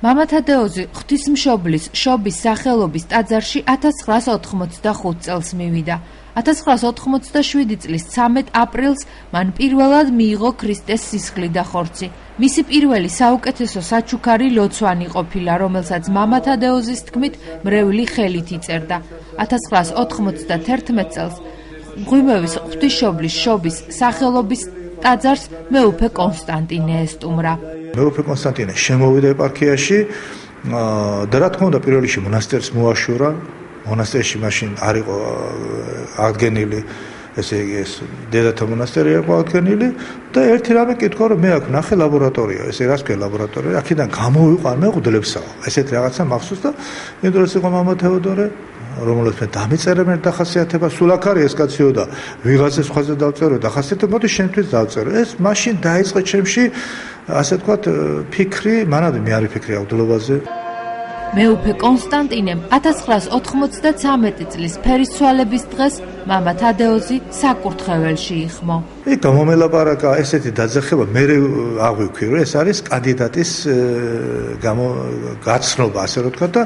მამა თადეოზი ღვთისმშობლის შობის სახელობის ტაძარში 1985 წელს მივიდა. 1987 წლის 13 აპრილს მან პირველად მიიღო ქრისტეს სისხლი და ხორცი. მისი პირველი საუკეთესო საჩუქარი ლოცვანი ყოფილა, რომელსაც მამა თადეოზის თქმით მრევლი ხელით იწერდა. 1991 წელს მღვიმევის ღვთისმშობლის შობის სახელობის ტაძარს მეუფე კონსტანტინე ესტუმრა. მეუფე კონსტანტინე შემოვიდა ეპარქიაში და რა თქმა უნდა პირველ რიგში მონასტერს მოაშორა. მონასტერში მაშინ არ იყო აღდგენილი, ესე იგი ეს დედათა მონასტერი იყო აღდგენილი და ერთი რამე კითხვა რომ მე აქ ნახე ლაბორატორია, ესე რას ქვია ლაბორატორია, აქედან გამოვიყარ მეხუთლებსაო. ესეთ რაღაცა მახსოვს და იმ დროს იყო მამა თეოდორე, რომელსაც მე დამეწერებენ დახასიათება, სულ აქ არის ეს კაციო და ვიღაცას ხაზე დავწერო დახასიათება, მოდი შენთვის დავწერო. ეს მაშინ დაიწყო ჩემში ასე თქვათ ფიქრი, მანამდე მე არ ვიფიქრე აღდლობაზე. მეუფე კონსტანტინემ 1993 წლის ფერისცვალების დღეს მამა თადეოზი საკურთხეველში იხმო. იქ გამომელაპარაკა ესეთი დაძახება, მე აღვიქვი რომ ეს არის კანდიდატის გაცნობა, ასე რომ თქვა და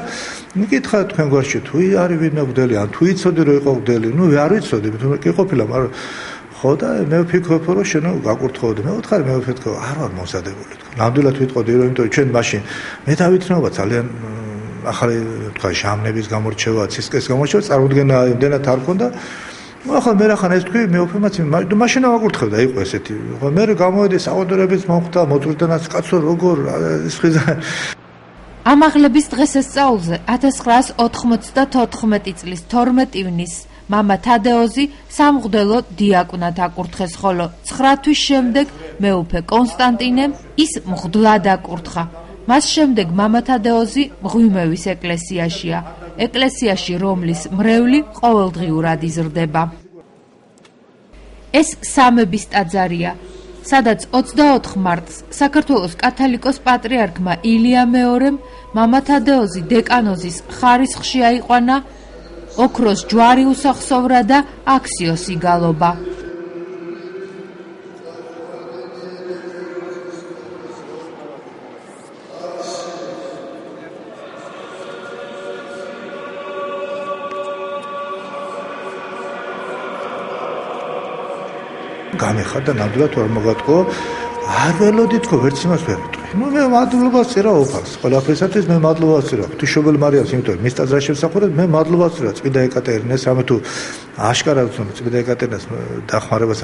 მიკითხა თქვენ გვარში თუ არის ვინმე გვდელი, ან თუ იცოდი რომ იყო გვდელი, ნუ არ ვიცოდი, თუმცა კი ყოფილა, მაგრამ ხო და მე ვფიქრობ რომ შენ გაკურთხავდი. მე ვთხარი მე ვფიქრობ არ ვარ მომზადებული თქვა. ნამდვილად ვიტყოდი რომ იმიტომ ჩვენ მაშინ მე დავითნობა ძალიან ახალი თქვა ჟამნების გამორჩევა, ცისკეს გამორჩევა წარმოუდგენა იმდენად არ ქონდა. ახლა მე რახან ეს თქვი მეუფემაც მაშინ ავაკურთხევდა იყო ესეთი. ხო მე გამოვედი საყდრების მომხდა მოწურდანაც კაცო როგორ ის ხიზა ამაღლების დღესასწაულზე 1994 წლის 12 ივნისს მამა თადეოზი სამღვდელო დიაკვნად აკურთხეს, ხოლო 9 თვის შემდეგ მეუფე კონსტანტინემ ის მღვდლად აკურთხა. მას შემდეგ მამა თადეოზი მღვიმევის ეკლესიაშია, ეკლესიაში რომლის მრევლი ყოველდღიურად იზრდება. ეს სამების ტაძარია, სადაც 24 მარტს საქართველოს კათოლიკოს პატრიარქმა ილია მეორემ მამა თადეოზი დეკანოზის ხარისხში აიყვანა ოქროს ჯვარი უსახსოვრა და აქსიოსი გალობა. გამეხარდა ნამდვილად არ მოგატყო, არ ველოდი თქო, ვერც იმას ვერ ვიტყვი. ნუ მე მადლობას ვწერა უფალს, ყველაფრისათვის მე მადლობას ვწერა ღვთისმშობელ მარიამს, იმიტომ რომ მის ტაძრას შემსახურებით მე მადლობას ვწერა წმინდა ეკატერინეს, რამე თუ აშკარად ვთქვი წმინდა ეკატერინეს დახმარებას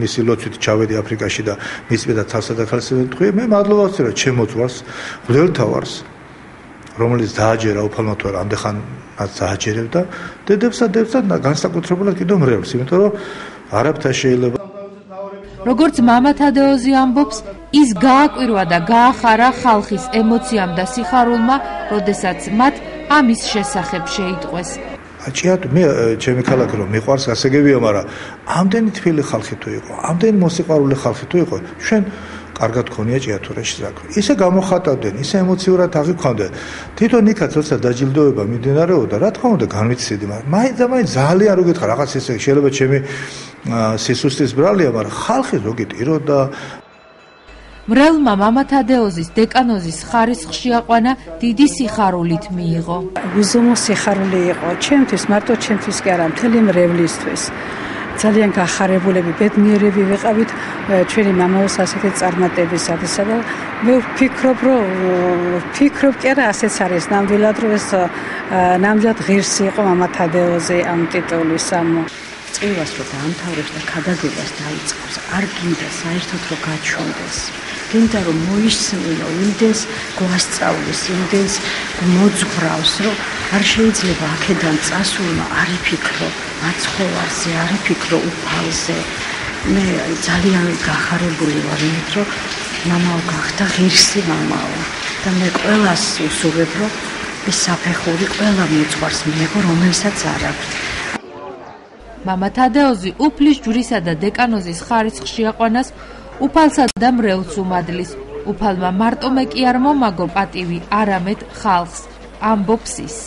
მისი ლოცვით ჩავედი აფრიკაში და მის მედა თავსა და ხალხს ვიტყვი, მე მადლობას ვწერა ჩემო ძვარს, მღვდელთავარს, რომელიც დააჯერა უფალმა თუ არა ამდეხანაც დააჯერებდა დედებსა და განსაკუთრებულად კიდევ მრევლს, იმიტომ რომ არაფერს შეიძლება როგორც მამა თადეოზი ამბობს, ის გააკვირვა და გაახარა ხალხის ემოციამ და სიხარულმა, როდესაც მათ ამის შესახებ შეიტყვეს. აჭიათ მე ჩემი ქალაქი რომ მიყვარს გასაგებია, მაგრამ ამდენი თბილი ხალხი თუ იყო, ამდენი მოსიყვარული ხალხი თუ იყო, ჩვენ კარგად ქონია ჭიათურაში საქმე. ისე გამოხატავდნენ, ისე ემოციურად აღიქვამდნენ. თვითონ იქაც როცა დაჯილდოება მიმდინარეობდა, რა თქმა უნდა განვიცდიდი, მაგრამ მაინც ძალიან რო გითხარ, რაღაც ესე შეიძლება ჩემი სისუსტის ბრალია, მაგრამ ხალხი რო გიტიროდა. მრევლმა მამა თადეოზის დეკანოზის ხარისხში აყვანა დიდი სიხარულით მიიღო. უზომო სიხარული იყო ჩემთვის, მარტო ჩემთვის კი არა, მთელი მრევლისთვის. ძალიან გახარებულები, ბედნიერები ვიყავით ჩვენი მამაოს ასეთი წარმატებისათვის და მე ვფიქრობ კი არა ასეც არის ნამდვილად რომ ეს ნამდვილად ღირსი იყო მამა თადეოზი ამ ტიტულისამ. წვივას რო დაამთავრებს და ქადაგებას დაიწყებს, არ გინდა საერთოდ რომ გაჩვენდეს. გინდა რომ მოისმინო, იმდენს გვასწავლის, იმდენს მოძღვრავს, რომ არ შეიძლება აქედან წასულმა არ იფიქრო მაცხოვარზე, არ იფიქრო უფალზე. მე ძალიან გახარებული ვარ იმით, რომ მამაო გახდა ღირსი მამაო და მე ყველას უსურვებ, რომ ეს საფეხური ყველა მოძღვარს მიიღო, რომელსაც არ აქვს. მამა თადეოზი უფლის ჯვრისა და დეკანოზის ხარისხში აყვანას უფალსა და მრევლს უმადლის. უფალმა მარტო მე კი არ მომაგო პატივი, არამედ ხალხს, ამბობს ის.